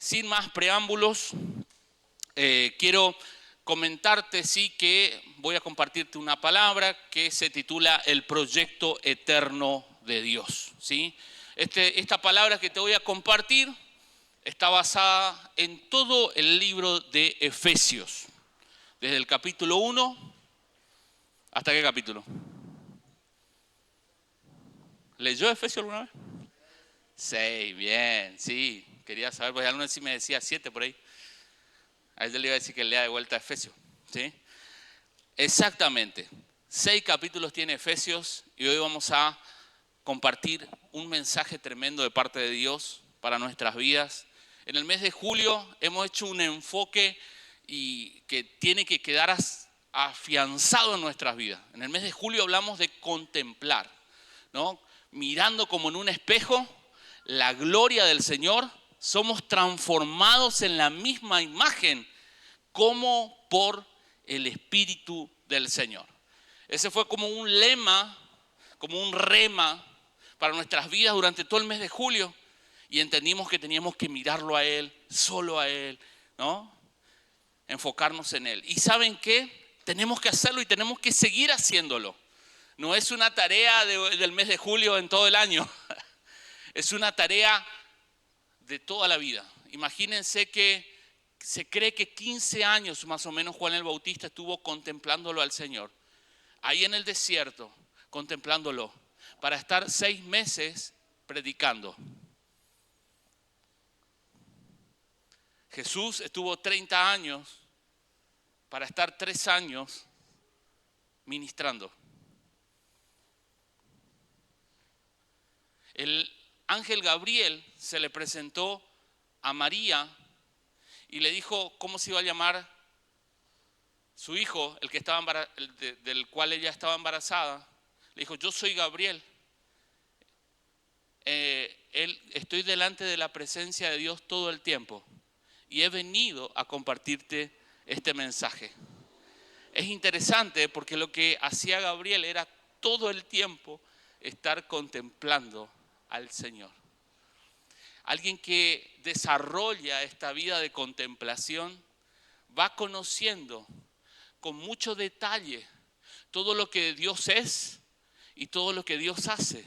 Sin más preámbulos, quiero comentarte que voy a compartirte una palabra que se titula El proyecto eterno de Dios. ¿Sí? Esta palabra que te voy a compartir está basada en todo el libro de Efesios, desde el capítulo 1 hasta qué capítulo. ¿Leyó Efesios alguna vez? 6, bien, sí. Quería saber, porque alguno sí me decía 7 por ahí. A él le iba a decir que lea de vuelta a Efesios. ¿Sí? Exactamente. 6 capítulos tiene Efesios y hoy vamos a compartir un mensaje tremendo de parte de Dios para nuestras vidas. En el mes de julio hemos hecho un enfoque y que tiene que quedar afianzado en nuestras vidas. En el mes de julio hablamos de contemplar, ¿no? Mirando como en un espejo la gloria del Señor, somos transformados en la misma imagen como por el Espíritu del Señor. Ese fue como un lema, como un rema para nuestras vidas durante todo el mes de julio. Y entendimos que teníamos que mirarlo a Él, solo a Él, ¿no? Enfocarnos en Él. ¿Y saben qué? Tenemos que hacerlo y tenemos que seguir haciéndolo. No es una tarea del mes de julio en todo el año. Es una tarea de toda la vida. Imagínense que se cree que 15 años más o menos Juan el Bautista estuvo contemplándolo al Señor. Ahí en el desierto, contemplándolo, para estar 6 meses predicando. Jesús estuvo 30 años para estar 3 años ministrando. El ángel Gabriel se le presentó a María y le dijo cómo se iba a llamar su hijo, el que estaba del cual ella estaba embarazada. Le dijo: yo soy Gabriel. Estoy delante de la presencia de Dios todo el tiempo y he venido a compartirte este mensaje. Es interesante porque lo que hacía Gabriel era todo el tiempo estar contemplando al Señor. Alguien que desarrolla esta vida de contemplación va conociendo con mucho detalle todo lo que Dios es y todo lo que Dios hace,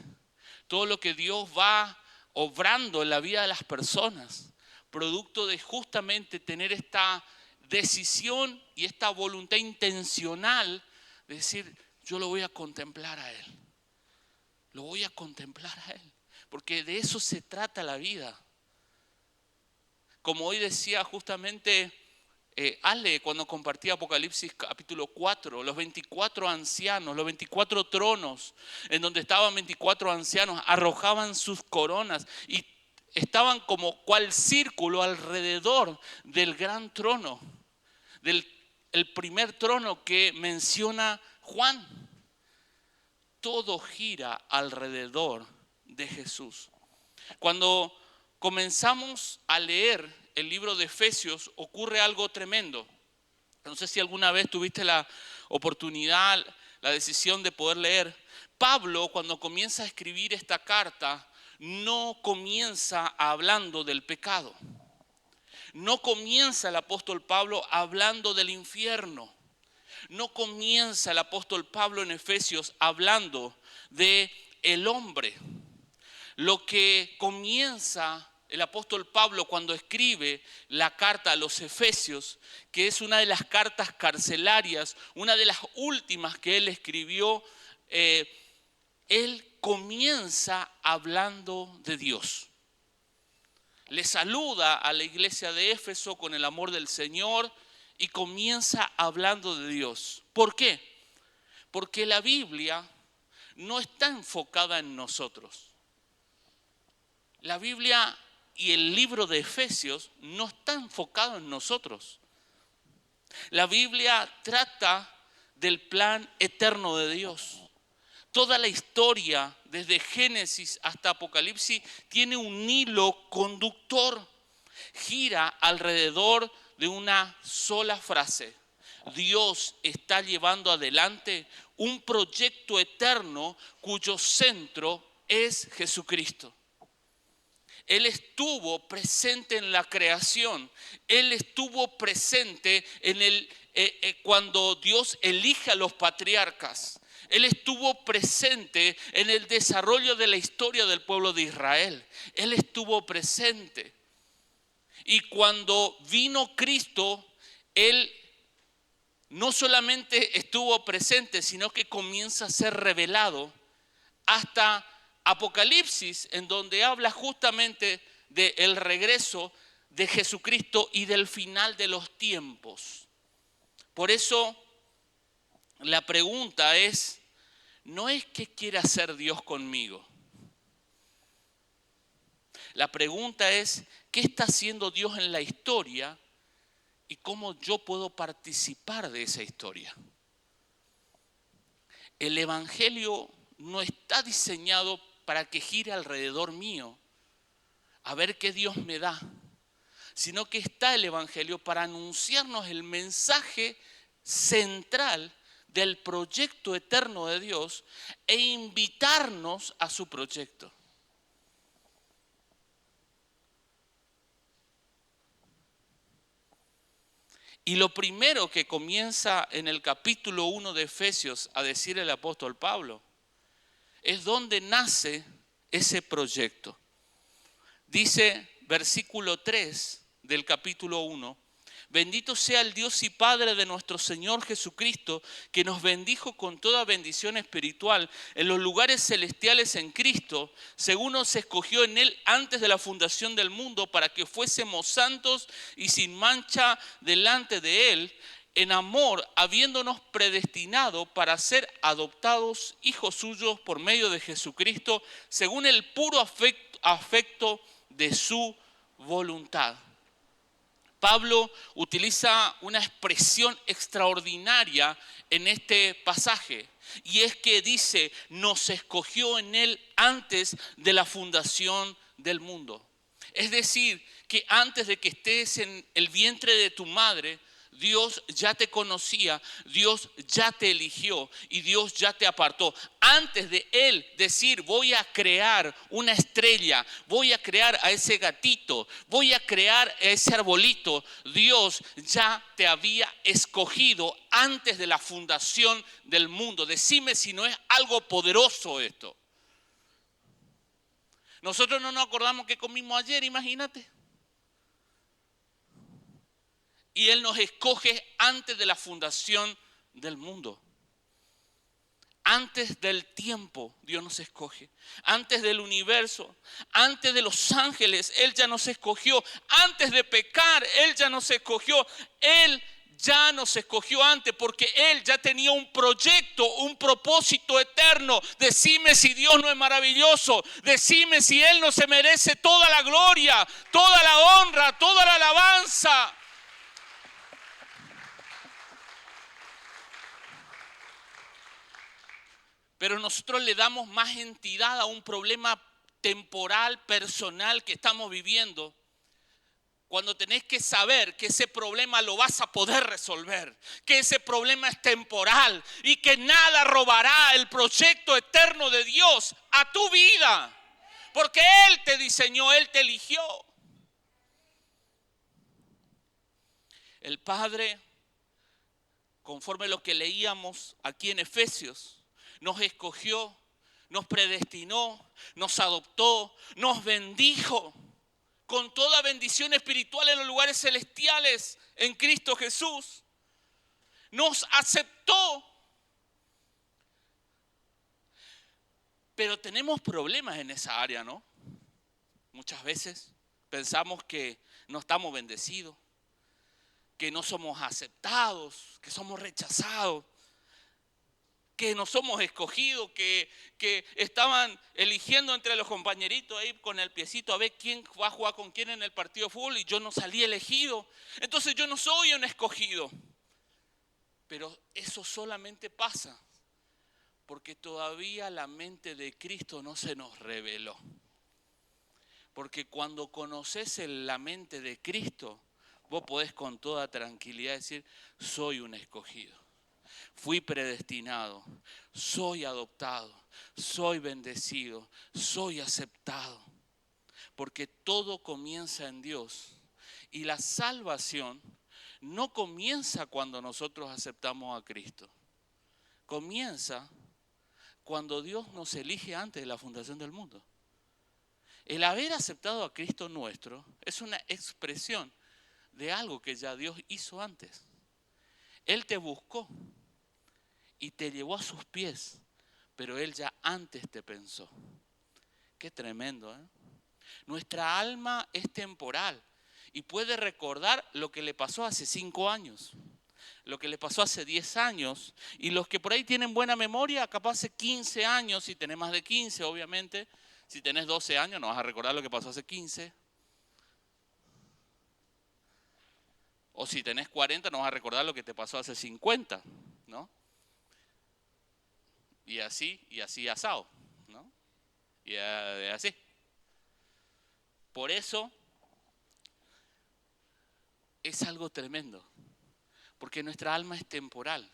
todo lo que Dios va obrando en la vida de las personas, producto de justamente tener esta decisión y esta voluntad intencional de decir: yo lo voy a contemplar a Él, lo voy a contemplar a Él, porque de eso se trata la vida. Como hoy decía justamente Ale cuando compartía Apocalipsis capítulo 4, los 24 ancianos, los 24 tronos, en donde estaban 24 ancianos, arrojaban sus coronas y estaban como cual círculo alrededor del gran trono, el primer trono que menciona Juan. Todo gira alrededor de Jesús. Cuando comenzamos a leer el libro de Efesios, ocurre algo tremendo. No sé si alguna vez tuviste la oportunidad, la decisión de poder leer. Pablo, cuando comienza a escribir esta carta, no comienza hablando del pecado. No comienza el apóstol Pablo hablando del infierno. No comienza el apóstol Pablo en Efesios hablando de el hombre. Lo que comienza el apóstol Pablo cuando escribe la carta a los Efesios, que es una de las cartas carcelarias, una de las últimas que él escribió, él comienza hablando de Dios. Le saluda a la iglesia de Éfeso con el amor del Señor y comienza hablando de Dios. ¿Por qué? Porque la Biblia no está enfocada en nosotros. La Biblia y el libro de Efesios no está enfocado en nosotros. La Biblia trata del plan eterno de Dios. Toda la historia, desde Génesis hasta Apocalipsis, tiene un hilo conductor. Gira alrededor de una sola frase: Dios está llevando adelante un proyecto eterno cuyo centro es Jesucristo. Él estuvo presente en la creación. Él estuvo presente en cuando Dios elige a los patriarcas. Él estuvo presente en el desarrollo de la historia del pueblo de Israel. Él estuvo presente. Y cuando vino Cristo, Él no solamente estuvo presente, sino que comienza a ser revelado hasta Apocalipsis, en donde habla justamente del regreso de Jesucristo y del final de los tiempos. Por eso la pregunta es, no es qué quiere hacer Dios conmigo. La pregunta es, ¿qué está haciendo Dios en la historia y cómo yo puedo participar de esa historia? El Evangelio no está diseñado para que gire alrededor mío, a ver qué Dios me da, sino que está el Evangelio para anunciarnos el mensaje central del proyecto eterno de Dios e invitarnos a su proyecto. Y lo primero que comienza en el capítulo 1 de Efesios a decir el apóstol Pablo es dónde nace ese proyecto. Dice versículo 3 del capítulo 1, bendito sea el Dios y Padre de nuestro Señor Jesucristo, que nos bendijo con toda bendición espiritual en los lugares celestiales en Cristo, según nos escogió en Él antes de la fundación del mundo, para que fuésemos santos y sin mancha delante de Él, en amor, habiéndonos predestinado para ser adoptados hijos suyos por medio de Jesucristo, según el puro afecto de su voluntad. Pablo utiliza una expresión extraordinaria en este pasaje, y es que dice, nos escogió en Él antes de la fundación del mundo. Es decir, que antes de que estés en el vientre de tu madre, Dios ya te conocía, Dios ya te eligió y Dios ya te apartó. Antes de Él decir, voy a crear una estrella, voy a crear a ese gatito, voy a crear a ese arbolito, Dios ya te había escogido antes de la fundación del mundo. Decime si no es algo poderoso esto. Nosotros no nos acordamos qué comimos ayer, imagínate. Y Él nos escoge antes de la fundación del mundo. Antes del tiempo Dios nos escoge. Antes del universo, antes de los ángeles, Él ya nos escogió. Antes de pecar, Él ya nos escogió. Él ya nos escogió antes porque Él ya tenía un proyecto, un propósito eterno. Decime si Dios no es maravilloso. Decime si Él no se merece toda la gloria, toda la honra, toda la alabanza. Pero nosotros le damos más entidad a un problema temporal, personal que estamos viviendo, cuando tenés que saber que ese problema lo vas a poder resolver, que ese problema es temporal y que nada robará el proyecto eterno de Dios a tu vida, porque Él te diseñó, Él te eligió. El Padre, conforme a lo que leíamos aquí en Efesios, nos escogió, nos predestinó, nos adoptó, nos bendijo con toda bendición espiritual en los lugares celestiales en Cristo Jesús. Nos aceptó. Pero tenemos problemas en esa área, ¿no? Muchas veces pensamos que no estamos bendecidos, que no somos aceptados, que somos rechazados, que no somos escogidos, que estaban eligiendo entre los compañeritos ahí con el piecito a ver quién va a jugar con quién en el partido de fútbol y yo no salí elegido. Entonces yo no soy un escogido. Pero eso solamente pasa porque todavía la mente de Cristo no se nos reveló. Porque cuando conoces la mente de Cristo, vos podés con toda tranquilidad decir, soy un escogido. Fui predestinado, soy adoptado, soy bendecido, soy aceptado. Porque todo comienza en Dios. Y la salvación no comienza cuando nosotros aceptamos a Cristo. Comienza cuando Dios nos elige antes de la fundación del mundo. El haber aceptado a Cristo nuestro es una expresión de algo que ya Dios hizo antes. Él te buscó y te llevó a sus pies, pero Él ya antes te pensó. Qué tremendo, ¿eh? Nuestra alma es temporal y puede recordar lo que le pasó hace 5 años, lo que le pasó hace 10 años, y los que por ahí tienen buena memoria, capaz hace 15 años, si tenés más de 15, obviamente. Si tenés 12 años, no vas a recordar lo que pasó hace 15. O si tenés 40, no vas a recordar lo que te pasó hace 50, ¿no? Y así asado, ¿no? Y así. Por eso es algo tremendo, porque nuestra alma es temporal.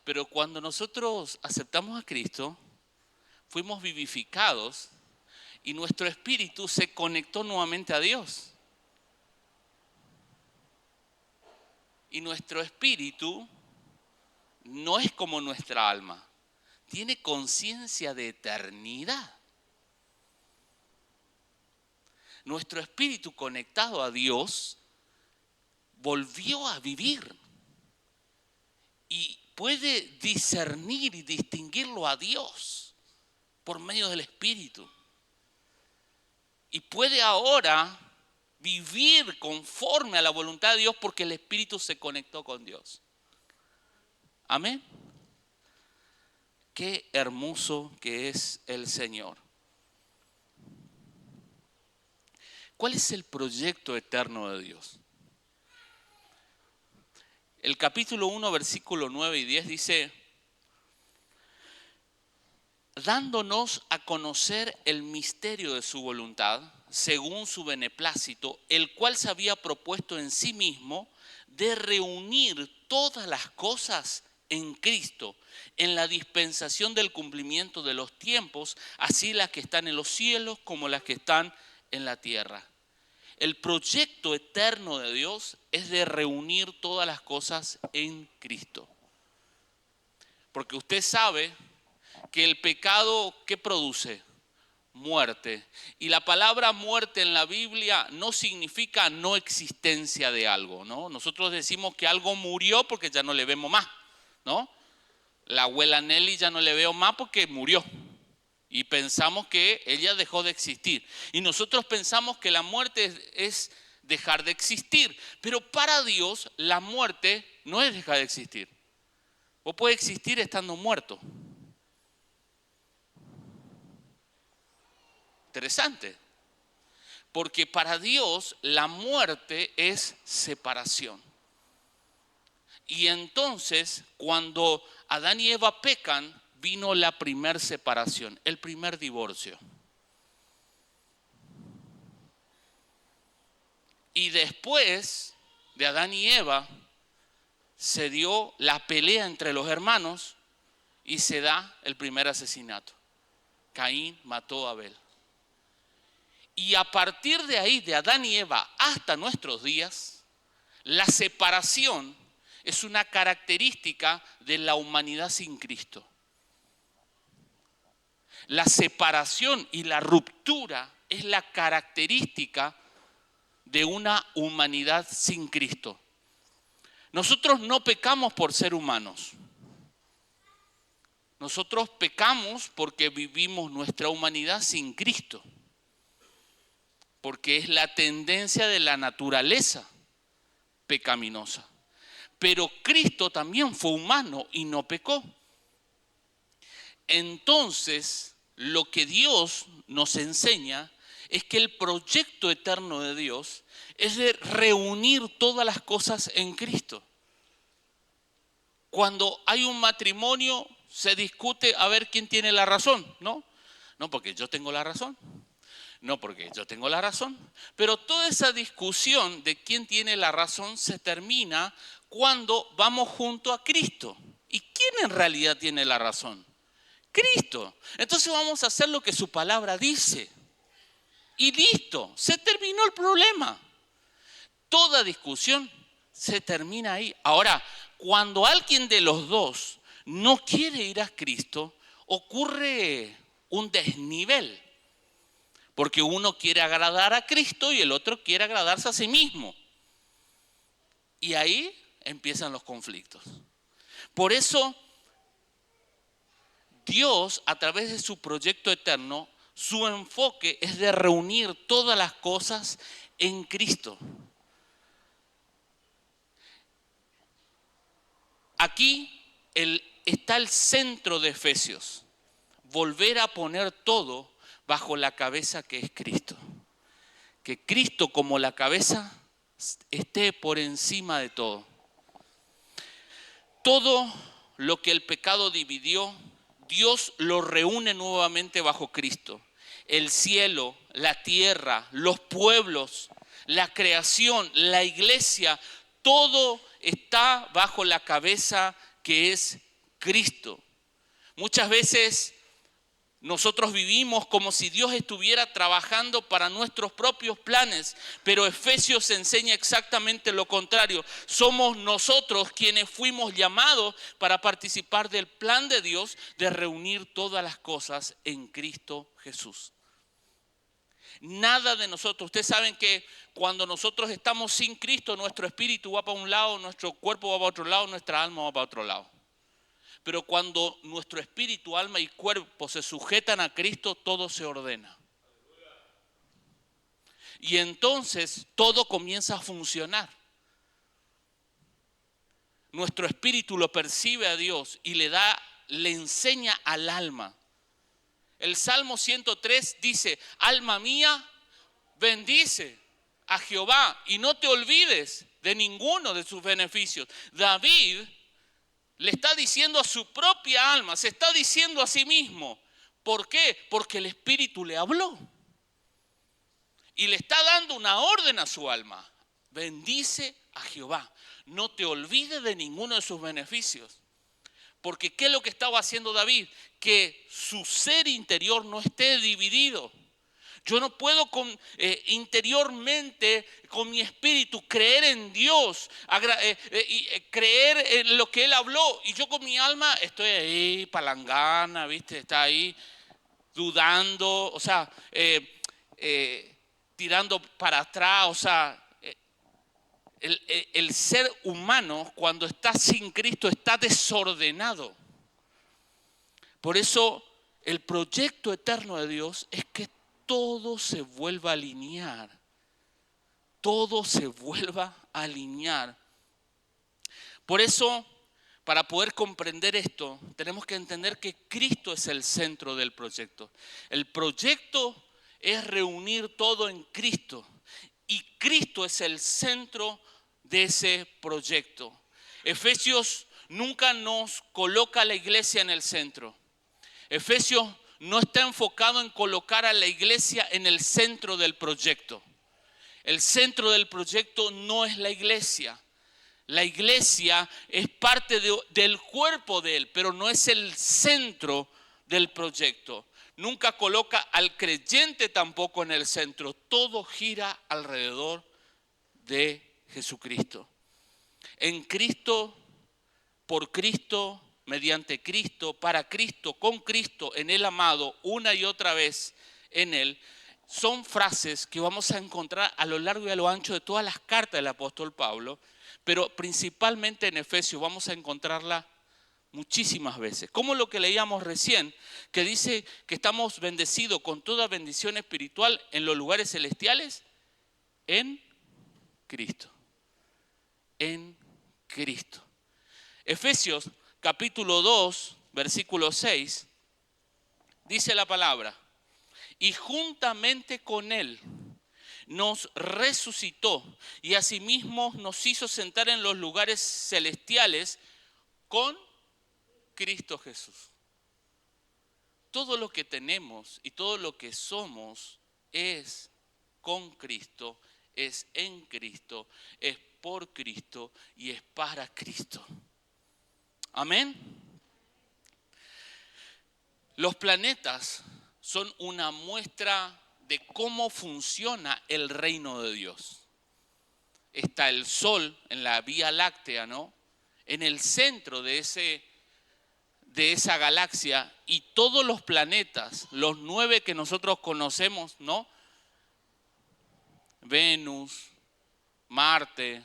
Pero cuando nosotros aceptamos a Cristo, fuimos vivificados y nuestro espíritu se conectó nuevamente a Dios. Y nuestro espíritu no es como nuestra alma, tiene conciencia de eternidad. Nuestro espíritu conectado a Dios volvió a vivir y puede discernir y distinguirlo a Dios por medio del espíritu. Y puede ahora vivir conforme a la voluntad de Dios porque el espíritu se conectó con Dios. Amén. Qué hermoso que es el Señor. ¿Cuál es el proyecto eterno de Dios? El capítulo 1, versículo 9 y 10 dice: dándonos a conocer el misterio de su voluntad, según su beneplácito, el cual se había propuesto en sí mismo de reunir todas las cosas en Cristo, en la dispensación del cumplimiento de los tiempos, así las que están en los cielos como las que están en la tierra. El proyecto eterno de Dios es de reunir todas las cosas en Cristo. Porque usted sabe que el pecado, ¿qué produce? Muerte. Y la palabra muerte en la Biblia no significa no existencia de algo, ¿no? Nosotros decimos que algo murió porque ya no le vemos más, ¿no? La abuela Nelly ya no le veo más porque murió. Y pensamos que ella dejó de existir. Y nosotros pensamos que la muerte es dejar de existir. Pero para Dios la muerte no es dejar de existir. Vos podés existir estando muerto. Interesante. Porque para Dios la muerte es separación. Y entonces cuando Adán y Eva pecan, vino la primer separación, el primer divorcio. Y después de Adán y Eva se dio la pelea entre los hermanos y se da el primer asesinato. Caín mató a Abel. Y a partir de ahí, de Adán y Eva hasta nuestros días, la separación es una característica de la humanidad sin Cristo. La separación y la ruptura es la característica de una humanidad sin Cristo. Nosotros no pecamos por ser humanos. Nosotros pecamos porque vivimos nuestra humanidad sin Cristo. Porque es la tendencia de la naturaleza pecaminosa. Pero Cristo también fue humano y no pecó. Entonces, lo que Dios nos enseña es que el proyecto eterno de Dios es de reunir todas las cosas en Cristo. Cuando hay un matrimonio, se discute a ver quién tiene la razón, ¿no? No porque yo tengo la razón, no porque yo tengo la razón, pero toda esa discusión de quién tiene la razón se termina cuando vamos junto a Cristo. ¿Y quién en realidad tiene la razón? Cristo. Entonces vamos a hacer lo que su palabra dice. y listo, se terminó el problema. Toda discusión se termina ahí. Ahora, cuando alguien de los dos no quiere ir a Cristo, ocurre un desnivel. Porque uno quiere agradar a Cristo y el otro quiere agradarse a sí mismo. Y ahí empiezan los conflictos. Por eso, Dios, a través de su proyecto eterno, su enfoque es de reunir todas las cosas en Cristo. Aquí está el centro de Efesios. Volver a poner todo bajo la cabeza que es Cristo. Que Cristo como la cabeza esté por encima de todo. Todo lo que el pecado dividió, Dios lo reúne nuevamente bajo Cristo. El cielo, la tierra, los pueblos, la creación, la iglesia, todo está bajo la cabeza que es Cristo. Muchas veces nosotros vivimos como si Dios estuviera trabajando para nuestros propios planes, pero Efesios enseña exactamente lo contrario. Somos nosotros quienes fuimos llamados para participar del plan de Dios de reunir todas las cosas en Cristo Jesús. Nada de nosotros, ustedes saben que cuando nosotros estamos sin Cristo, nuestro espíritu va para un lado, nuestro cuerpo va para otro lado, nuestra alma va para otro lado. Pero cuando nuestro espíritu, alma y cuerpo se sujetan a Cristo, todo se ordena. Y entonces todo comienza a funcionar. Nuestro espíritu lo percibe a Dios y le enseña al alma. El Salmo 103 dice, alma mía, bendice a Jehová y no te olvides de ninguno de sus beneficios. David le está diciendo a su propia alma, se está diciendo a sí mismo. ¿Por qué? Porque el Espíritu le habló. Y le está dando una orden a su alma. Bendice a Jehová. No te olvides de ninguno de sus beneficios. Porque ¿qué es lo que estaba haciendo David? Que su ser interior no esté dividido. Yo no puedo interiormente, con mi espíritu, creer en Dios, creer en lo que Él habló. Y yo con mi alma estoy ahí, palangana, ¿viste? Está ahí dudando, o sea, tirando para atrás. O sea, el ser humano cuando está sin Cristo está desordenado. Por eso el proyecto eterno de Dios es que todo se vuelva a alinear. Todo se vuelva a alinear. Por eso, para poder comprender esto, tenemos que entender que Cristo es el centro del proyecto. El proyecto es reunir todo en Cristo. Y Cristo es el centro de ese proyecto. Efesios nunca nos coloca a la iglesia en el centro. Efesios no está enfocado en colocar a la iglesia en el centro del proyecto. El centro del proyecto no es la iglesia. La iglesia es parte del cuerpo de Él, pero no es el centro del proyecto. Nunca coloca al creyente tampoco en el centro. Todo gira alrededor de Jesucristo. En Cristo, por Cristo, mediante Cristo, para Cristo, con Cristo, en el amado, una y otra vez en Él, son frases que vamos a encontrar a lo largo y a lo ancho de todas las cartas del apóstol Pablo, pero principalmente en Efesios vamos a encontrarla muchísimas veces. Como lo que leíamos recién, que dice que estamos bendecidos con toda bendición espiritual en los lugares celestiales, en Cristo. En Cristo. Efesios capítulo 2, versículo 6, dice la palabra, y juntamente con Él nos resucitó y asimismo nos hizo sentar en los lugares celestiales con Cristo Jesús. Todo lo que tenemos y todo lo que somos es con Cristo, es en Cristo, es por Cristo y es para Cristo. Amén. Los planetas son una muestra de cómo funciona el reino de Dios. Está el Sol en la Vía Láctea, ¿no? En el centro de esa galaxia, y todos los planetas, los 9 que nosotros conocemos, ¿no? Venus, Marte,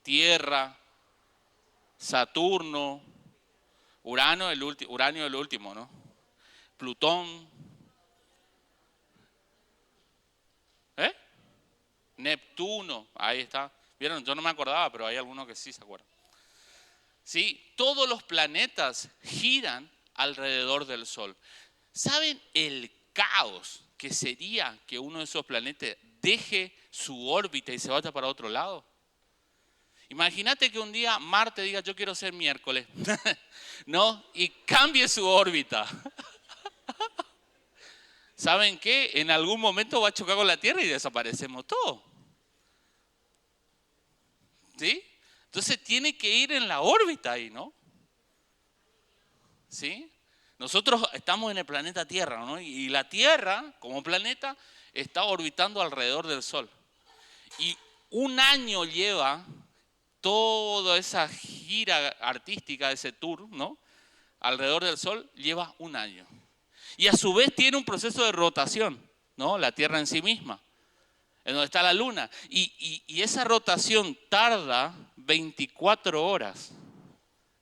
Tierra, Saturno, Uranio el último, ¿no? Plutón, Neptuno, ahí está. ¿Vieron? Yo no me acordaba, pero hay algunos que sí se acuerdan. Sí, todos los planetas giran alrededor del Sol. ¿Saben el caos que sería que uno de esos planetas deje su órbita y se vaya para otro lado? Imagínate que un día Marte diga, yo quiero ser miércoles, ¿no? Y cambie su órbita. ¿Saben qué? En algún momento va a chocar con la Tierra y desaparecemos todos. ¿Sí? Entonces tiene que ir en la órbita ahí, ¿no? ¿Sí? Nosotros estamos en el planeta Tierra, ¿no? Y la Tierra, como planeta, está orbitando alrededor del Sol. Y un año lleva toda esa gira artística, ese tour, ¿no? Alrededor del Sol, lleva un año. Y a su vez tiene un proceso de rotación, ¿no? La Tierra en sí misma, en donde está la Luna. Y esa rotación tarda 24 horas.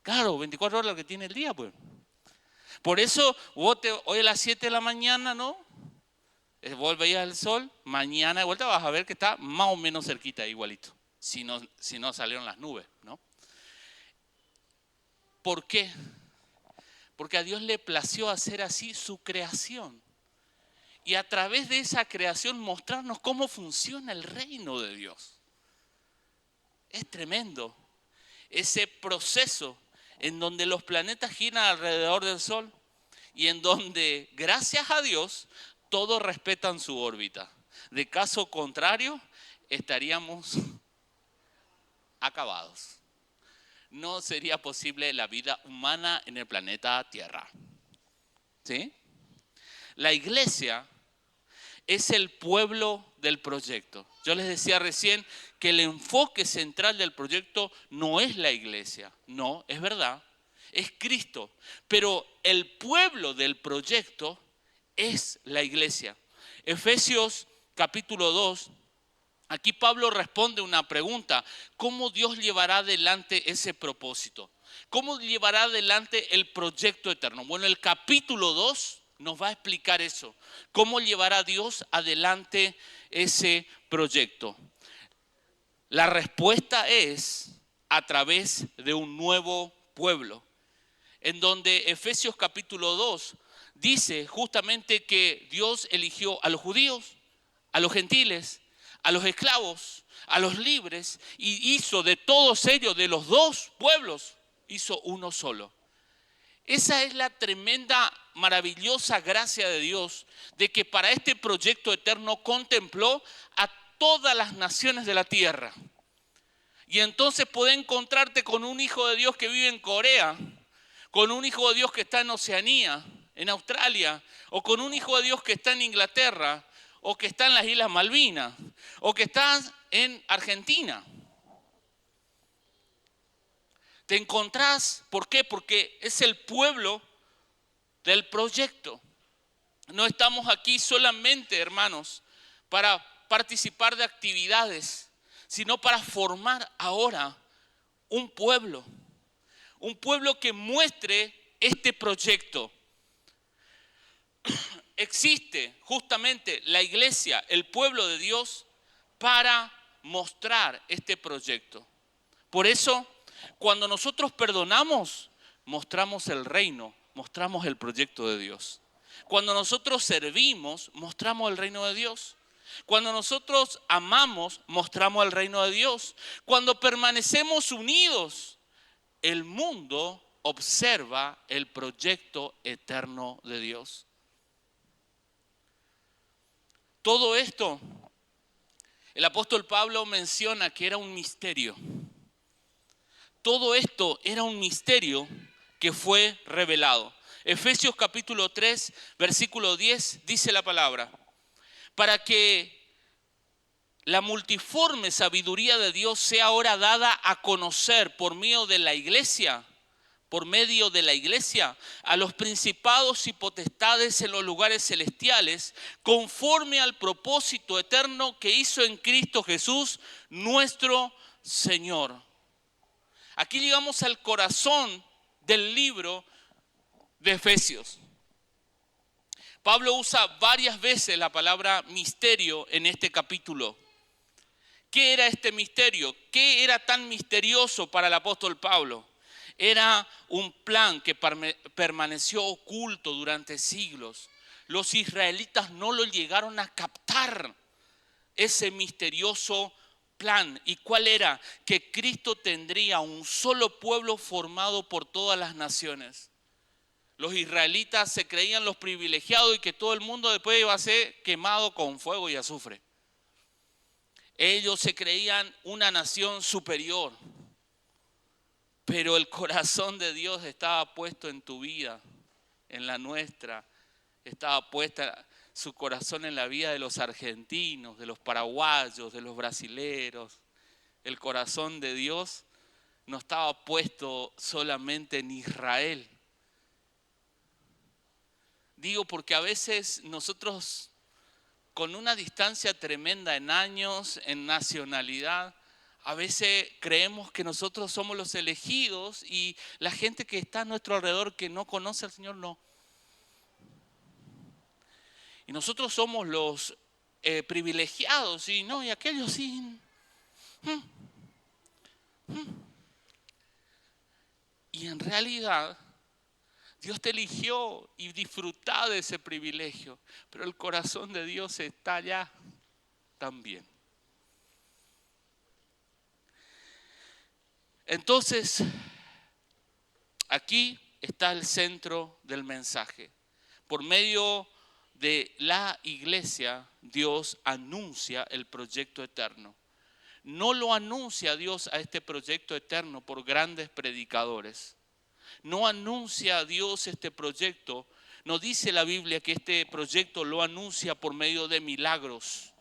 Claro, 24 horas lo que tiene el día, pues. Por eso, hoy a las 7 de la mañana, ¿no? Vos veías el sol, mañana de vuelta vas a ver que está más o menos cerquita, igualito. Si no salieron las nubes, ¿no? ¿Por qué? Porque a Dios le plació hacer así su creación. Y a través de esa creación mostrarnos cómo funciona el reino de Dios. Es tremendo. Ese proceso en donde los planetas giran alrededor del Sol y en donde, gracias a Dios, todos respetan su órbita. De caso contrario, estaríamos acabados. No sería posible la vida humana en el planeta Tierra. ¿Sí? La iglesia es el pueblo del proyecto. Yo les decía recién que el enfoque central del proyecto no es la iglesia. No, es verdad, es Cristo. Pero el pueblo del proyecto es la iglesia. Efesios capítulo 2, aquí Pablo responde una pregunta. ¿Cómo Dios llevará adelante ese propósito? ¿Cómo llevará adelante el proyecto eterno? Bueno, el capítulo 2 nos va a explicar eso. ¿Cómo llevará Dios adelante ese proyecto? La respuesta es a través de un nuevo pueblo. En donde Efesios capítulo 2 dice justamente que Dios eligió a los judíos, a los gentiles, a los esclavos, a los libres, y hizo de todos ellos, de los dos pueblos, hizo uno solo. Esa es la tremenda, maravillosa gracia de Dios, de que para este proyecto eterno contempló a todas las naciones de la tierra. Y entonces puede encontrarte con un hijo de Dios que vive en Corea, con un hijo de Dios que está en Oceanía, en Australia, o con un hijo de Dios que está en Inglaterra, o que está en las Islas Malvinas, o que está en Argentina. Te encontrás, ¿por qué? Porque es el pueblo del proyecto. No estamos aquí solamente, hermanos, para participar de actividades, sino para formar ahora un pueblo que muestre este proyecto. Existe justamente la iglesia, el pueblo de Dios, para mostrar este proyecto. Por eso, cuando nosotros perdonamos, mostramos el reino, mostramos el proyecto de Dios. Cuando nosotros servimos, mostramos el reino de Dios. Cuando nosotros amamos, mostramos el reino de Dios. Cuando permanecemos unidos, el mundo observa el proyecto eterno de Dios. Todo esto, el apóstol Pablo menciona que era un misterio. Todo esto era un misterio que fue revelado. Efesios capítulo 3, versículo 10, dice la palabra: para que la multiforme sabiduría de Dios sea ahora dada a conocer por medio de la iglesia, a los principados y potestades en los lugares celestiales, conforme al propósito eterno que hizo en Cristo Jesús, nuestro Señor. Aquí llegamos al corazón del libro de Efesios. Pablo usa varias veces la palabra misterio en este capítulo. ¿Qué era este misterio? ¿Qué era tan misterioso para el apóstol Pablo? Era un plan que permaneció oculto durante siglos. Los israelitas no lo llegaron a captar, ese misterioso plan. ¿Y cuál era? Que Cristo tendría un solo pueblo formado por todas las naciones. Los israelitas se creían los privilegiados y que todo el mundo después iba a ser quemado con fuego y azufre. Ellos se creían una nación superior, pero el corazón de Dios estaba puesto en tu vida, en la nuestra. Estaba puesta su corazón en la vida de los argentinos, de los paraguayos, de los brasileros. El corazón de Dios no estaba puesto solamente en Israel. Digo porque a veces nosotros, con una distancia tremenda en años, en nacionalidad, a veces creemos que nosotros somos los elegidos y la gente que está a nuestro alrededor que no conoce al Señor no. Y nosotros somos los privilegiados y no, y aquellos sí. Y en realidad Dios te eligió y disfruta de ese privilegio, pero el corazón de Dios está allá también. Entonces, aquí está el centro del mensaje. Por medio de la iglesia, Dios anuncia el proyecto eterno. No lo anuncia Dios a este proyecto eterno por grandes predicadores. No anuncia a Dios este proyecto. No dice la Biblia que este proyecto lo anuncia por medio de milagros.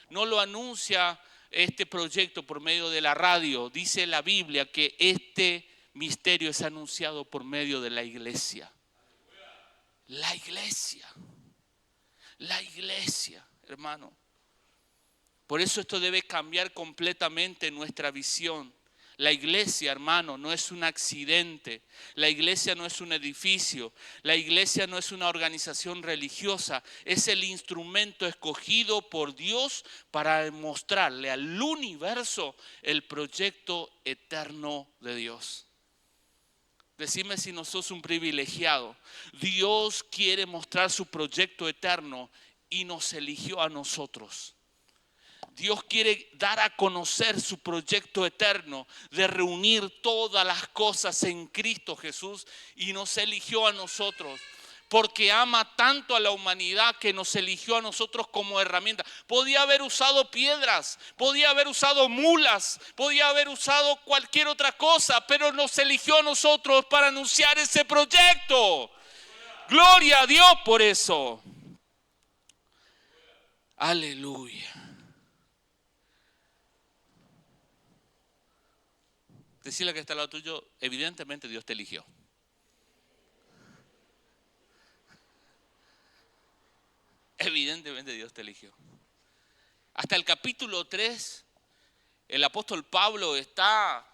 No lo anuncia este proyecto por medio de la radio. Dice la Biblia que este misterio es anunciado por medio de la iglesia. La iglesia. La iglesia, hermano. Por eso esto debe cambiar completamente nuestra visión. La iglesia, hermano, no es un accidente. La iglesia no es un edificio. La iglesia no es una organización religiosa. Es el instrumento escogido por Dios para mostrarle al universo el proyecto eterno de Dios. Decime si no sos un privilegiado. Dios quiere mostrar su proyecto eterno y nos eligió a nosotros. Dios quiere dar a conocer su proyecto eterno de reunir todas las cosas en Cristo Jesús y nos eligió a nosotros. Porque ama tanto a la humanidad que nos eligió a nosotros como herramienta. Podía haber usado piedras, podía haber usado mulas, podía haber usado cualquier otra cosa, pero nos eligió a nosotros para anunciar ese proyecto. Gloria a Dios por eso. Aleluya. Decirle que está al lado tuyo, evidentemente Dios te eligió. Evidentemente Dios te eligió. Hasta el capítulo 3, el apóstol Pablo está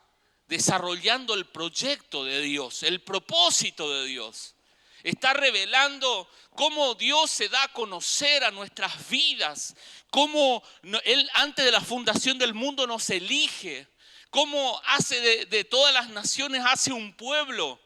desarrollando el proyecto de Dios, el propósito de Dios. Está revelando cómo Dios se da a conocer a nuestras vidas, cómo Él antes de la fundación del mundo nos elige, cómo hace de todas las naciones, hace un pueblo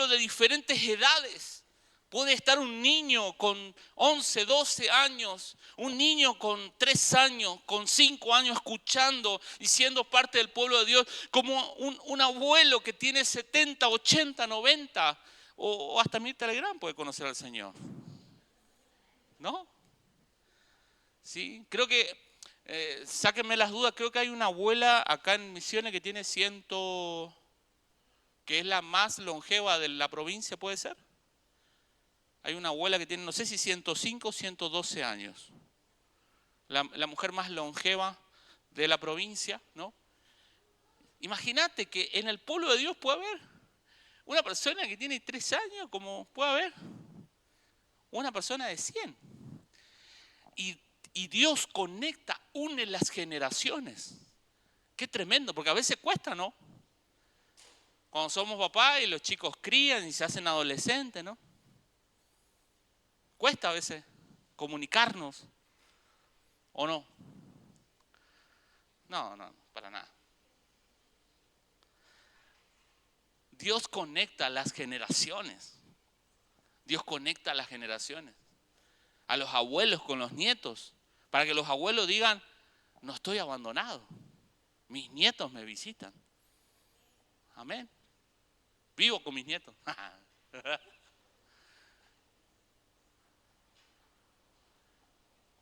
de diferentes edades. Puede estar un niño con 11, 12 años, un niño con 3 años, con 5 años escuchando y siendo parte del pueblo de Dios, como un abuelo que tiene 70, 80, 90, o hasta Mirta Legrand puede conocer al Señor. ¿No? Sí, creo que, sáquenme las dudas, creo que hay una abuela acá en Misiones que tiene 100, que es la más longeva de la provincia, ¿puede ser? Hay una abuela que tiene, no sé si 105 o 112 años. La mujer más longeva de la provincia, ¿no? Imagínate que en el pueblo de Dios puede haber una persona que tiene 3 años, como puede haber una persona de 100. Y Dios conecta, une las generaciones. Qué tremendo, porque a veces cuesta, ¿no? Cuando somos papás y los chicos crían y se hacen adolescentes, ¿no? Cuesta a veces comunicarnos, ¿o no? No, para nada. Dios conecta las generaciones. Dios conecta las generaciones. A los abuelos con los nietos. Para que los abuelos digan, no estoy abandonado. Mis nietos me visitan. Amén. Vivo con mis nietos.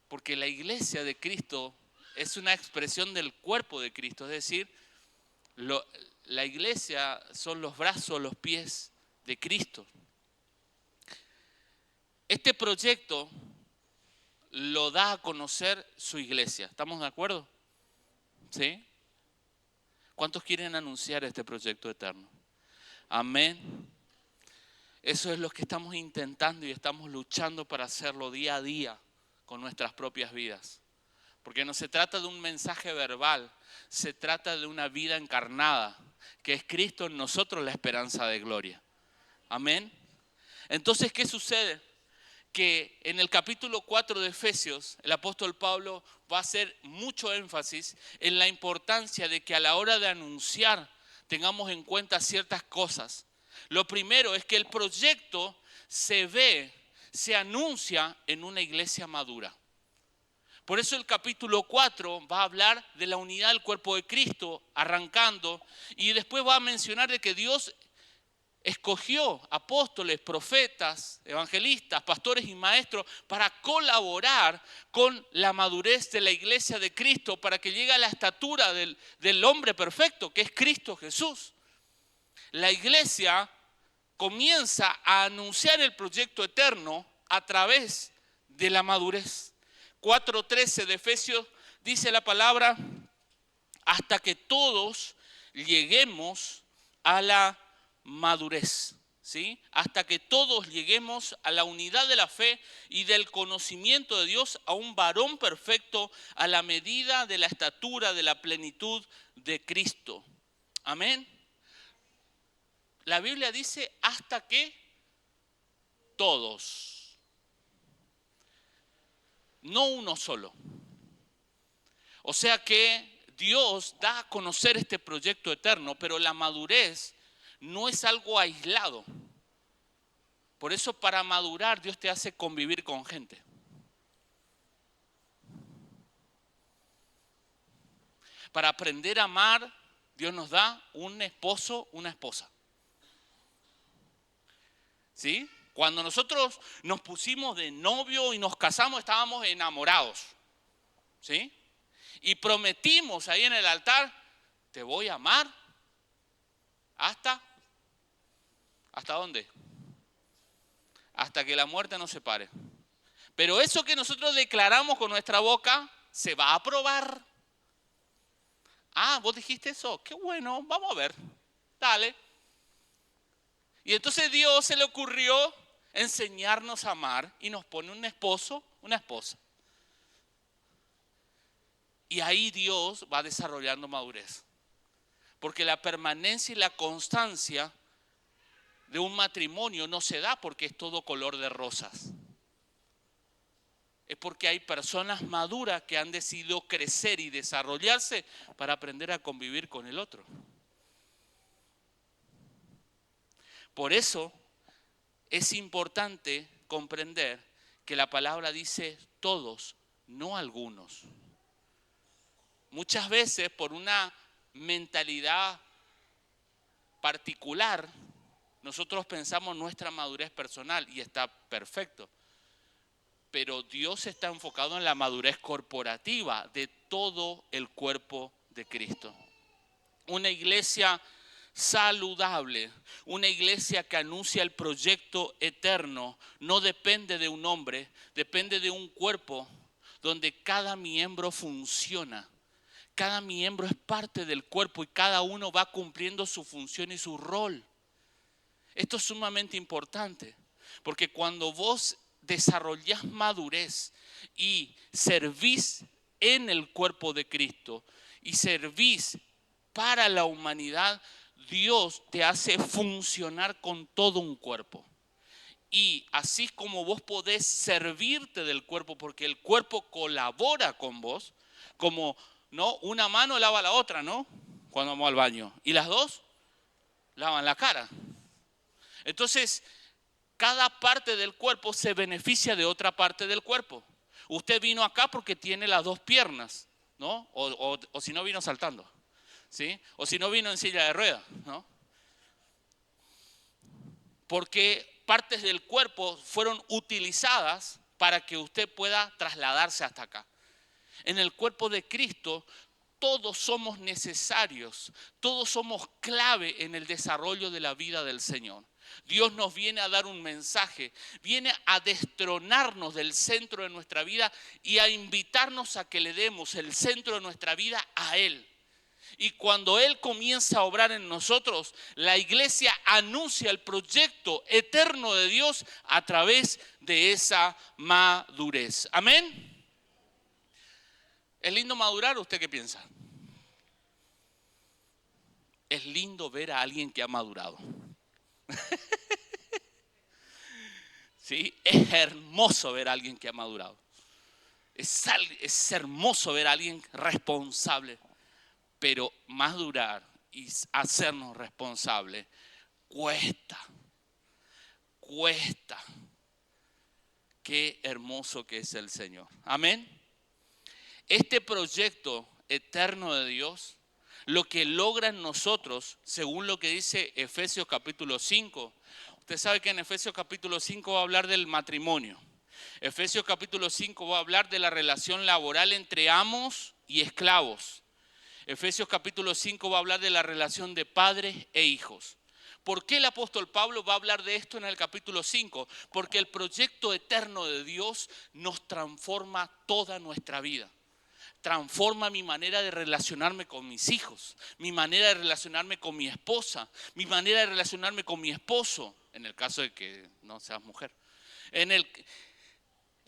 Porque la iglesia de Cristo es una expresión del cuerpo de Cristo. Es decir, la iglesia son los brazos, los pies de Cristo. Este proyecto lo da a conocer su iglesia. ¿Estamos de acuerdo? ¿Sí? ¿Cuántos quieren anunciar este proyecto eterno? Amén. Eso es lo que estamos intentando y estamos luchando para hacerlo día a día con nuestras propias vidas. Porque no se trata de un mensaje verbal, se trata de una vida encarnada, que es Cristo en nosotros la esperanza de gloria. Amén. Entonces, ¿qué sucede? Que en el capítulo 4 de Efesios, el apóstol Pablo va a hacer mucho énfasis en la importancia de que a la hora de anunciar tengamos en cuenta ciertas cosas. Lo primero es que el proyecto se anuncia en una iglesia madura. Por eso el capítulo 4 va a hablar de la unidad del cuerpo de Cristo, arrancando, y después va a mencionar de que Dios escogió apóstoles, profetas, evangelistas, pastores y maestros para colaborar con la madurez de la iglesia de Cristo, para que llegue a la estatura del hombre perfecto, que es Cristo Jesús. La iglesia comienza a anunciar el proyecto eterno a través de la madurez. 4:13 de Efesios dice la palabra, hasta que todos lleguemos a la madurez, ¿sí? Hasta que todos lleguemos a la unidad de la fe y del conocimiento de Dios, a un varón perfecto, a la medida de la estatura de la plenitud de Cristo. Amén. La Biblia dice hasta que todos. No uno solo. O sea que Dios da a conocer este proyecto eterno, pero la madurez no es algo aislado. Por eso para madurar Dios te hace convivir con gente. Para aprender a amar, Dios nos da un esposo, una esposa. ¿Sí? Cuando nosotros nos pusimos de novio y nos casamos, estábamos enamorados. ¿Sí? Y prometimos ahí en el altar, te voy a amar ¿hasta dónde? Hasta que la muerte nos separe. Pero eso que nosotros declaramos con nuestra boca se va a probar. Ah, vos dijiste eso, qué bueno, vamos a ver, dale. Y entonces Dios se le ocurrió enseñarnos a amar y nos pone un esposo, una esposa. Y ahí Dios va desarrollando madurez. Porque la permanencia y la constancia de un matrimonio no se da porque es todo color de rosas. Es porque hay personas maduras que han decidido crecer y desarrollarse para aprender a convivir con el otro. Por eso es importante comprender que la palabra dice todos, no algunos. Muchas veces por una mentalidad particular, nosotros pensamos nuestra madurez personal y está perfecto. Pero Dios está enfocado en la madurez corporativa de todo el cuerpo de Cristo. Una iglesia saludable, una iglesia que anuncia el proyecto eterno, no depende de un hombre, depende de un cuerpo donde cada miembro funciona. Cada miembro es parte del cuerpo y cada uno va cumpliendo su función y su rol. Esto es sumamente importante, porque cuando vos desarrollás madurez y servís en el cuerpo de Cristo y servís para la humanidad, Dios te hace funcionar con todo un cuerpo. Y así como vos podés servirte del cuerpo, porque el cuerpo colabora con vos, como ¿no? Una mano lava la otra, ¿no? Cuando vamos al baño. Y las dos lavan la cara. Entonces, cada parte del cuerpo se beneficia de otra parte del cuerpo. Usted vino acá porque tiene las dos piernas, ¿no? O si no vino saltando, ¿sí? O si no vino en silla de ruedas, ¿no? Porque partes del cuerpo fueron utilizadas para que usted pueda trasladarse hasta acá. En el cuerpo de Cristo todos somos necesarios, todos somos clave en el desarrollo de la vida del Señor. Dios nos viene a dar un mensaje, viene a destronarnos del centro de nuestra vida y a invitarnos a que le demos el centro de nuestra vida a Él. Y cuando Él comienza a obrar en nosotros, la iglesia anuncia el proyecto eterno de Dios a través de esa madurez. Amén. ¿Es lindo madurar? ¿Usted qué piensa? Es lindo ver a alguien que ha madurado. ¿Sí? Es hermoso ver a alguien que ha madurado. Es hermoso ver a alguien responsable. Pero madurar y hacernos responsables cuesta. Cuesta. Qué hermoso que es el Señor. Amén. Este proyecto eterno de Dios, lo que logra en nosotros, según lo que dice Efesios capítulo 5. Usted sabe que en Efesios capítulo 5 va a hablar del matrimonio. Efesios capítulo 5 va a hablar de la relación laboral entre amos y esclavos. Efesios capítulo 5 va a hablar de la relación de padres e hijos. ¿Por qué el apóstol Pablo va a hablar de esto en el capítulo 5? Porque el proyecto eterno de Dios nos transforma toda nuestra vida. Transforma mi manera de relacionarme con mis hijos, mi manera de relacionarme con mi esposa, mi manera de relacionarme con mi esposo, en el caso de que no seas mujer.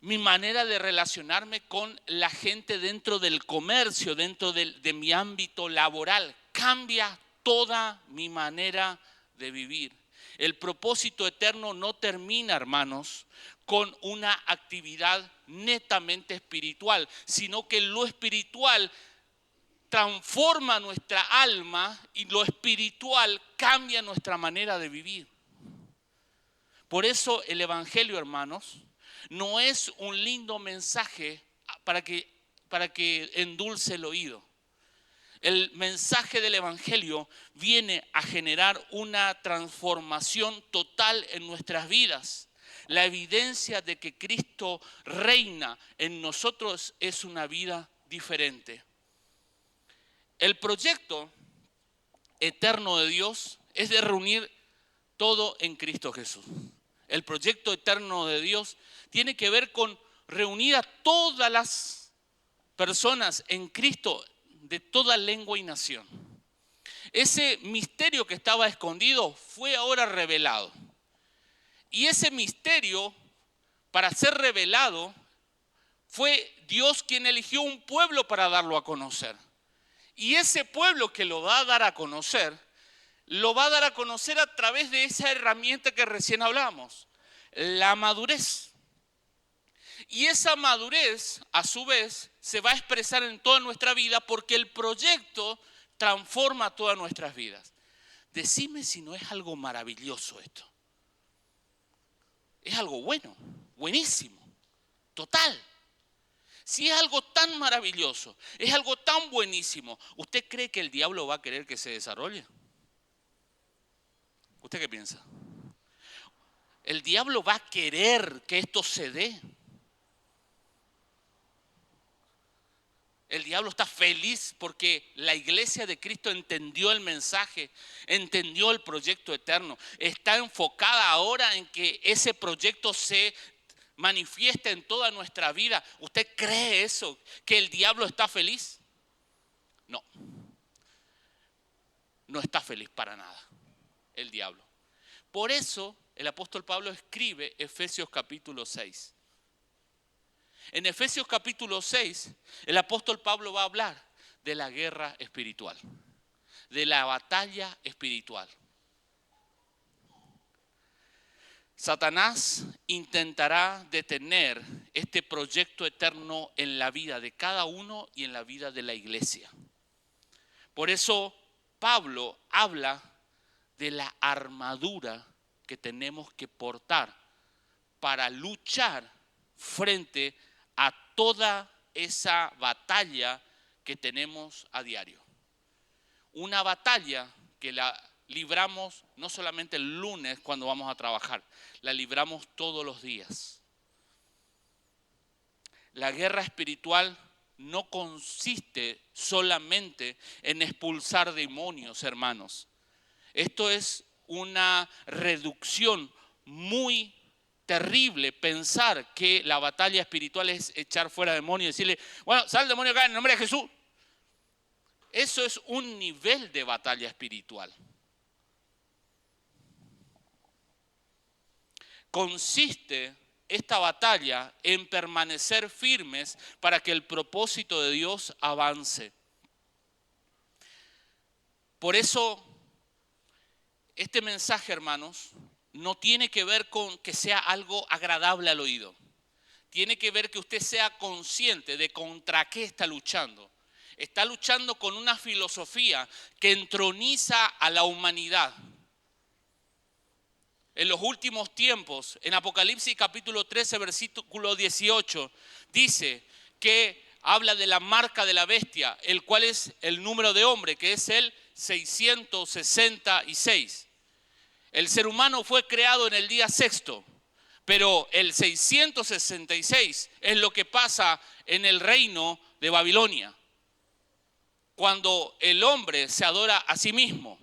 Mi manera de relacionarme con la gente dentro del comercio, dentro de mi ámbito laboral. Cambia toda mi manera de vivir. El propósito eterno no termina, hermanos, con una actividad netamente espiritual, sino que lo espiritual transforma nuestra alma y lo espiritual cambia nuestra manera de vivir. Por eso el Evangelio, hermanos, no es un lindo mensaje para que endulce el oído. El mensaje del Evangelio viene a generar una transformación total en nuestras vidas. La evidencia de que Cristo reina en nosotros es una vida diferente. El proyecto eterno de Dios es de reunir todo en Cristo Jesús. El proyecto eterno de Dios tiene que ver con reunir a todas las personas en Cristo de toda lengua y nación. Ese misterio que estaba escondido fue ahora revelado. Y ese misterio, para ser revelado, fue Dios quien eligió un pueblo para darlo a conocer. Y ese pueblo que lo va a dar a conocer, lo va a dar a conocer a través de esa herramienta que recién hablamos, la madurez. Y esa madurez, a su vez, se va a expresar en toda nuestra vida porque el proyecto transforma todas nuestras vidas. Decime si no es algo maravilloso esto. Es algo bueno, buenísimo, total. Si es algo tan maravilloso, es algo tan buenísimo, ¿usted cree que el diablo va a querer que se desarrolle? ¿Usted qué piensa? El diablo va a querer que esto se dé. El diablo está feliz porque la iglesia de Cristo entendió el mensaje, entendió el proyecto eterno. Está enfocada ahora en que ese proyecto se manifieste en toda nuestra vida. ¿Usted cree eso? ¿Que el diablo está feliz? No, no está feliz para nada el diablo. Por eso el apóstol Pablo escribe Efesios capítulo 6. En Efesios capítulo 6, el apóstol Pablo va a hablar de la guerra espiritual, de la batalla espiritual. Satanás intentará detener este proyecto eterno en la vida de cada uno y en la vida de la iglesia. Por eso Pablo habla de la armadura que tenemos que portar para luchar frente a toda esa batalla que tenemos a diario. Una batalla que la libramos no solamente el lunes cuando vamos a trabajar, la libramos todos los días. La guerra espiritual no consiste solamente en expulsar demonios, hermanos. Esto es una reducción muy terrible, pensar que la batalla espiritual es echar fuera demonios y decirle, bueno, sal demonio acá en el nombre de Jesús. Eso es un nivel de batalla espiritual. Consiste esta batalla en permanecer firmes para que el propósito de Dios avance. Por eso, este mensaje, hermanos, no tiene que ver con que sea algo agradable al oído. Tiene que ver que usted sea consciente de contra qué está luchando. Está luchando con una filosofía que entroniza a la humanidad. En los últimos tiempos, en Apocalipsis capítulo 13, versículo 18, dice que habla de la marca de la bestia, el cual es el número de hombre, que es el 666. El ser humano fue creado en el día sexto, pero el 666 es lo que pasa en el reino de Babilonia, cuando el hombre se adora a sí mismo.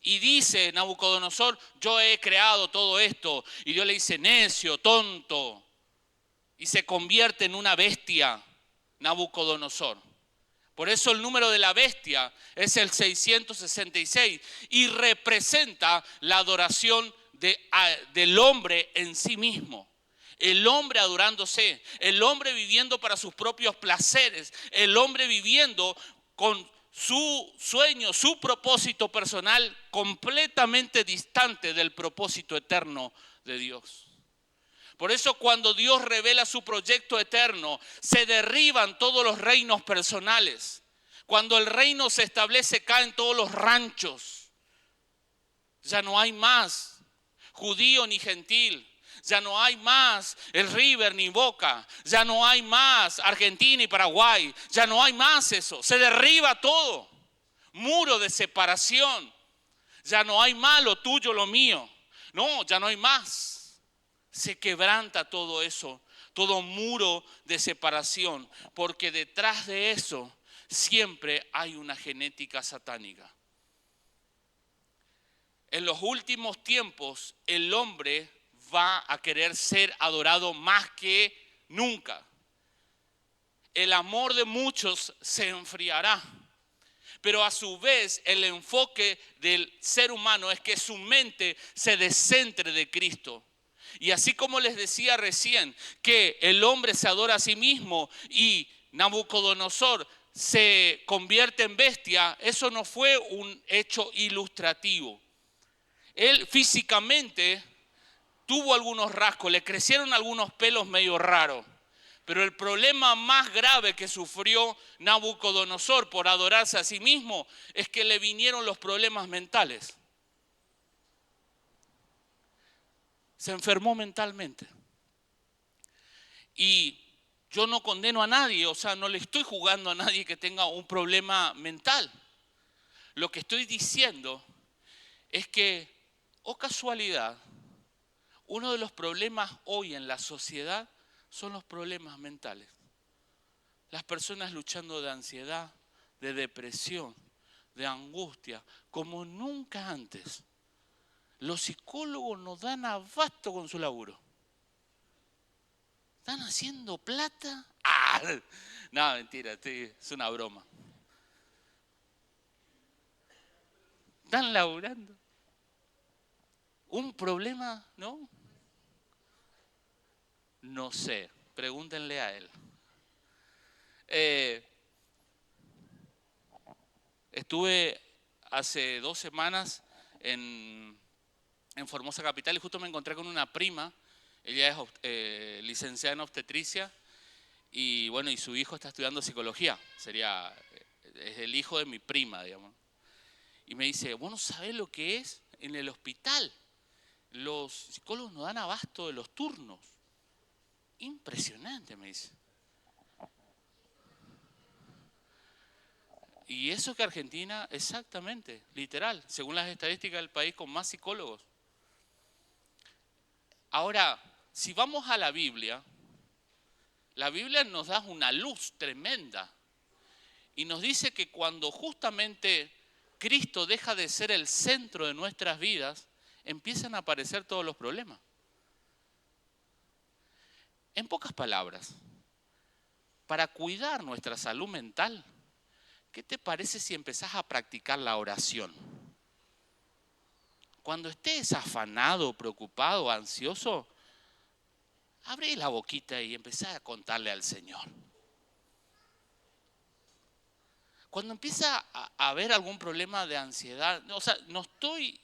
Y dice Nabucodonosor, yo he creado todo esto. Y Dios le dice, necio, tonto. Y se convierte en una bestia, Nabucodonosor. Por eso el número de la bestia es el 666 y representa la adoración del hombre en sí mismo. El hombre adorándose, el hombre viviendo para sus propios placeres, el hombre viviendo con su sueño, su propósito personal completamente distante del propósito eterno de Dios. Por eso cuando Dios revela su proyecto eterno, se derriban todos los reinos personales. Cuando el reino se establece, caen todos los ranchos. Ya no hay más judío ni gentil. Ya no hay más el River ni Boca. Ya no hay más Argentina y Paraguay. Ya no hay más eso. Se derriba todo. Muro de separación. Ya no hay más lo tuyo, lo mío. No, ya no hay más. Se quebranta todo eso. Todo muro de separación. Porque detrás de eso siempre hay una genética satánica. En los últimos tiempos el hombre va a querer ser adorado más que nunca. El amor de muchos se enfriará, pero a su vez el enfoque del ser humano es que su mente se descentre de Cristo. Y así como les decía recién que el hombre se adora a sí mismo y Nabucodonosor se convierte en bestia, eso no fue un hecho ilustrativo. Él físicamente tuvo algunos rasgos, le crecieron algunos pelos medio raros. Pero el problema más grave que sufrió Nabucodonosor por adorarse a sí mismo es que le vinieron los problemas mentales. Se enfermó mentalmente. Y yo no condeno a nadie, o sea, no le estoy jugando a nadie que tenga un problema mental. Lo que estoy diciendo es que, oh casualidad, uno de los problemas hoy en la sociedad son los problemas mentales. las personas luchando de ansiedad, de depresión, de angustia, como nunca antes. Los psicólogos nos dan abasto con su laburo. ¿Están haciendo plata? ¡Ah! No, mentira, es una broma. Están laburando. ¿Un problema? ¿No? No sé, pregúntenle a él. Estuve hace 2 semanas en Formosa Capital y justo me encontré con una prima. Ella es licenciada en obstetricia y bueno, y su hijo está estudiando psicología. Es el hijo de mi prima, digamos. Y me dice, ¿vos no sabés lo que es en el hospital? Los psicólogos no dan abasto de los turnos. Impresionante, me dice. Y eso que Argentina, exactamente, literal, según las estadísticas del país con más psicólogos. Ahora, si vamos a la Biblia nos da una luz tremenda y nos dice que cuando justamente Cristo deja de ser el centro de nuestras vidas, empiezan a aparecer todos los problemas. En pocas palabras, para cuidar nuestra salud mental, ¿qué te parece si empezás a practicar la oración? Cuando estés afanado, preocupado, ansioso, abre la boquita y empezá a contarle al Señor. Cuando empieza a haber algún problema de ansiedad, o sea, no estoy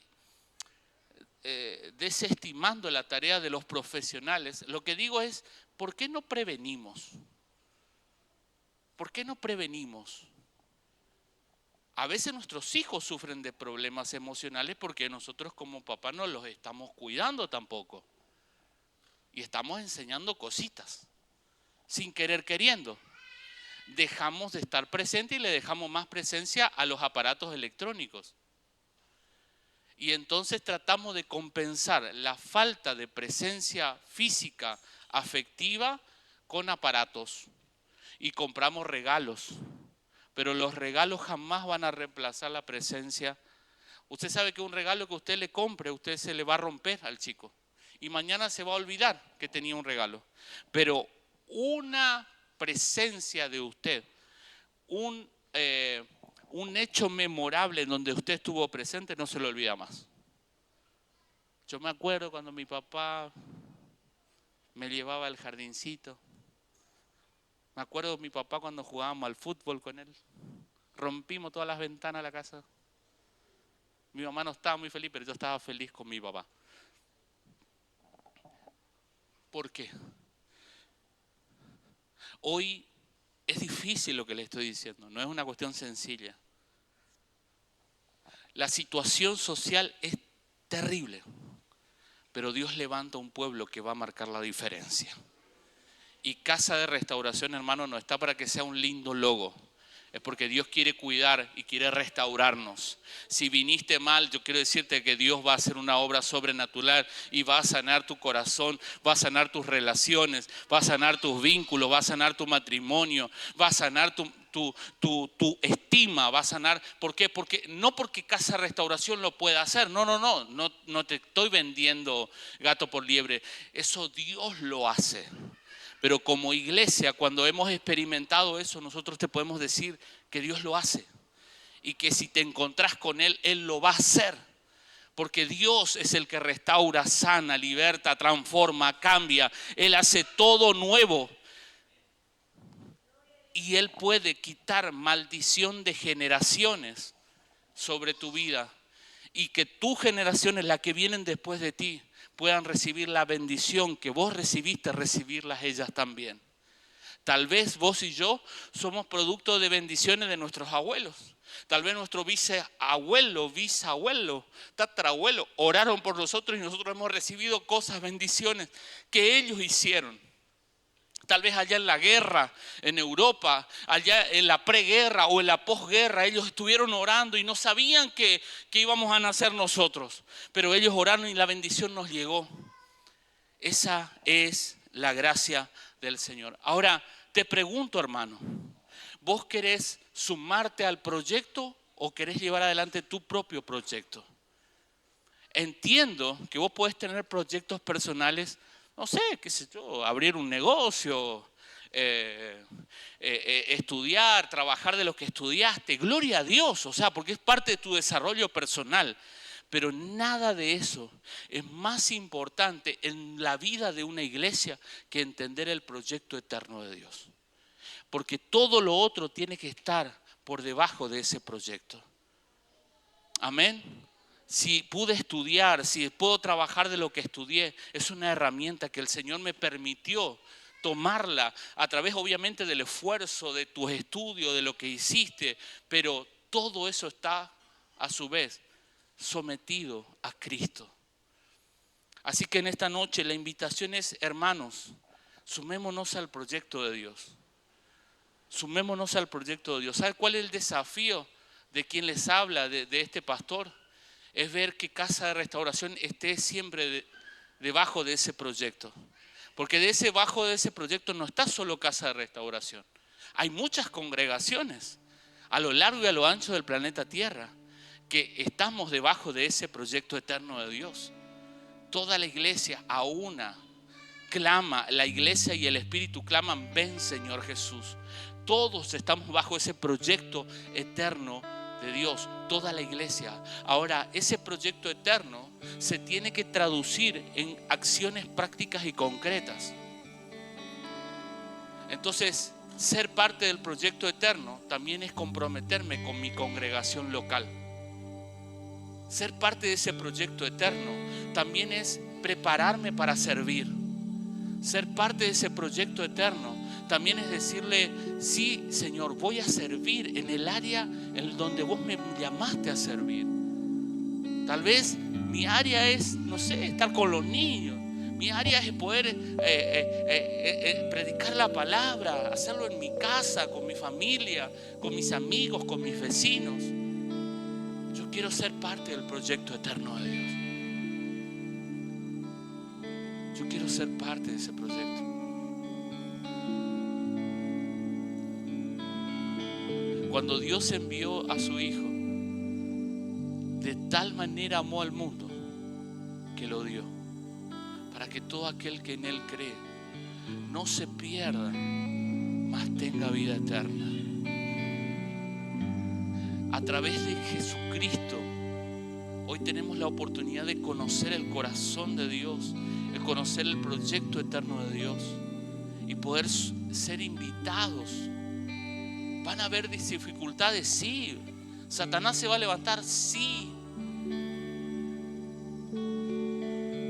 desestimando la tarea de los profesionales, lo que digo es, ¿por qué no prevenimos? ¿Por qué no prevenimos? A veces nuestros hijos sufren de problemas emocionales porque nosotros como papá no los estamos cuidando tampoco. Y estamos enseñando cositas, sin querer queriendo. Dejamos de estar presentes y le dejamos más presencia a los aparatos electrónicos. Y entonces tratamos de compensar la falta de presencia física, afectiva, con aparatos. Y compramos regalos. Pero los regalos jamás van a reemplazar la presencia. Usted sabe que un regalo que usted le compre, usted se le va a romper al chico. Y mañana se va a olvidar que tenía un regalo. Pero una presencia de usted, un hecho memorable en donde usted estuvo presente, no se lo olvida más. Yo me acuerdo cuando mi papá me llevaba al jardincito. Me acuerdo de mi papá cuando jugábamos al fútbol con él. Rompimos todas las ventanas de la casa. Mi mamá no estaba muy feliz, pero yo estaba feliz con mi papá. ¿Por qué? Hoy es difícil lo que le estoy diciendo, no es una cuestión sencilla. La situación social es terrible, pero Dios levanta un pueblo que va a marcar la diferencia. Y Casa de Restauración, hermano, no está para que sea un lindo logo. Es porque Dios quiere cuidar y quiere restaurarnos. Si viniste mal, yo quiero decirte que Dios va a hacer una obra sobrenatural y va a sanar tu corazón, va a sanar tus relaciones, va a sanar tus vínculos, va a sanar tu matrimonio, va a sanar tu estima, va a sanar. ¿Por qué? Porque no porque Casa Restauración lo pueda hacer. No te estoy vendiendo gato por liebre. Eso Dios lo hace. Pero como iglesia, cuando hemos experimentado eso, nosotros te podemos decir que Dios lo hace. Y que si te encontrás con Él, Él lo va a hacer. Porque Dios es el que restaura, sana, liberta, transforma, cambia. Él hace todo nuevo. Y Él puede quitar maldición de generaciones sobre tu vida. Y que tus generaciones, las que vienen después de ti, puedan recibir la bendición que vos recibiste, recibirlas ellas también. Tal vez vos y yo somos producto de bendiciones de nuestros abuelos. Tal vez nuestro bisabuelo, tatarabuelo, oraron por nosotros y nosotros hemos recibido cosas, bendiciones que ellos hicieron. Tal vez allá en la guerra, en Europa, allá en la preguerra o en la posguerra, ellos estuvieron orando y no sabían que íbamos a nacer nosotros. Pero ellos oraron y la bendición nos llegó. Esa es la gracia del Señor. Ahora, te pregunto, hermano, ¿vos querés sumarte al proyecto o querés llevar adelante tu propio proyecto? Entiendo que vos podés tener proyectos personales, no sé, qué sé yo, abrir un negocio, estudiar, trabajar de lo que estudiaste. Gloria a Dios, o sea, porque es parte de tu desarrollo personal. Pero nada de eso es más importante en la vida de una iglesia que entender el proyecto eterno de Dios. Porque todo lo otro tiene que estar por debajo de ese proyecto. Amén. Si pude estudiar, si puedo trabajar de lo que estudié, es una herramienta que el Señor me permitió tomarla a través obviamente del esfuerzo, de tus estudios, de lo que hiciste, pero todo eso está a su vez sometido a Cristo. Así que en esta noche la invitación es, hermanos, sumémonos al proyecto de Dios. Sumémonos al proyecto de Dios. ¿Sabe cuál es el desafío de quien les habla, de este pastor? Es ver que Casa de Restauración esté siempre debajo de ese proyecto. Porque debajo de ese proyecto no está solo Casa de Restauración. Hay muchas congregaciones a lo largo y a lo ancho del planeta Tierra que estamos debajo de ese proyecto eterno de Dios. Toda la iglesia a una clama, la iglesia y el Espíritu claman, ven Señor Jesús. Todos estamos bajo ese proyecto eterno de Dios, toda la iglesia. Ahora, ese proyecto eterno se tiene que traducir en acciones prácticas y concretas. Entonces, ser parte del proyecto eterno también es comprometerme con mi congregación local. Ser parte de ese proyecto eterno también es prepararme para servir. Ser parte de ese proyecto eterno también es decirle, sí, Señor, voy a servir en el área en donde vos me llamaste a servir. Tal vez mi área es, no sé, estar con los niños. Mi área es poder predicar la palabra, hacerlo en mi casa, con mi familia, con mis amigos, con mis vecinos. Yo quiero ser parte del proyecto eterno de Dios. Yo quiero ser parte de ese proyecto. Cuando Dios envió a su Hijo, de tal manera amó al mundo que lo dio, para que todo aquel que en Él cree no se pierda, mas tenga vida eterna. A través de Jesucristo, hoy tenemos la oportunidad de conocer el corazón de Dios, de conocer el proyecto eterno de Dios y poder ser invitados. ¿Van a haber dificultades? Sí. ¿Satanás se va a levantar? Sí.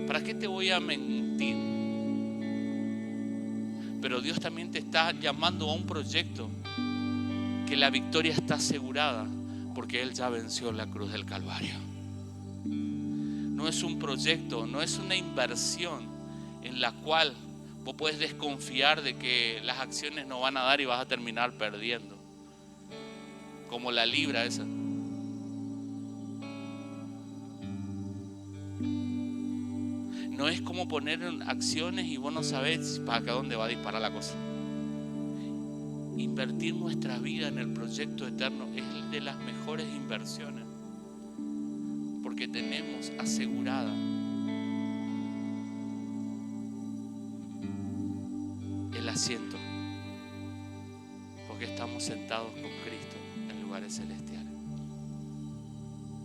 ¿Para qué te voy a mentir? Pero Dios también te está llamando a un proyecto que la victoria está asegurada porque Él ya venció la cruz del Calvario. No es un proyecto, no es una inversión en la cual vos puedes desconfiar de que las acciones no van a dar y vas a terminar perdiendo. Como la libra esa. No es como poner en acciones y vos no sabés para acá dónde va a disparar la cosa. Invertir nuestra vida en el proyecto eterno es de las mejores inversiones. Porque tenemos asegurada el asiento. Porque estamos sentados con Cristo en lugares celestiales.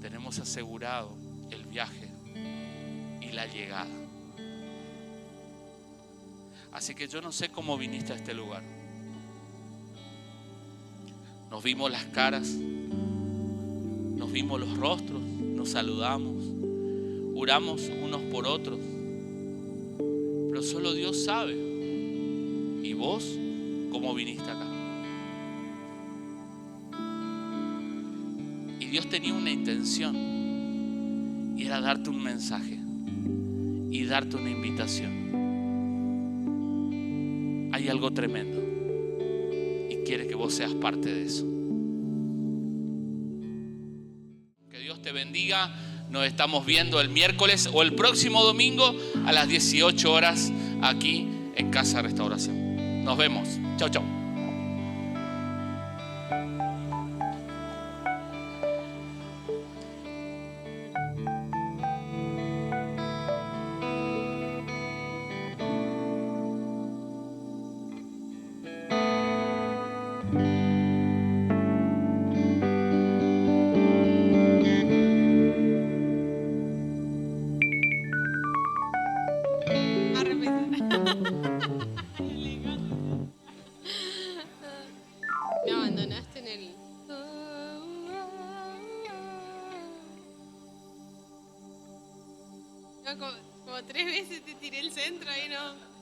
Tenemos asegurado el viaje y la llegada. Así que yo no sé cómo viniste a este lugar. Nos vimos las caras, nos vimos los rostros, nos saludamos, oramos unos por otros. Pero solo Dios sabe. ¿Y vos cómo viniste acá? Y Dios tenía una intención y era darte un mensaje y darte una invitación. Hay algo tremendo y quiere que vos seas parte de eso. Que Dios te bendiga. Nos estamos viendo el miércoles o el próximo domingo a las 18 horas aquí en Casa Restauración. Nos vemos. Chau, chau. Me abandonaste en el... No, como 3 veces te tiré el centro ahí, ¿no?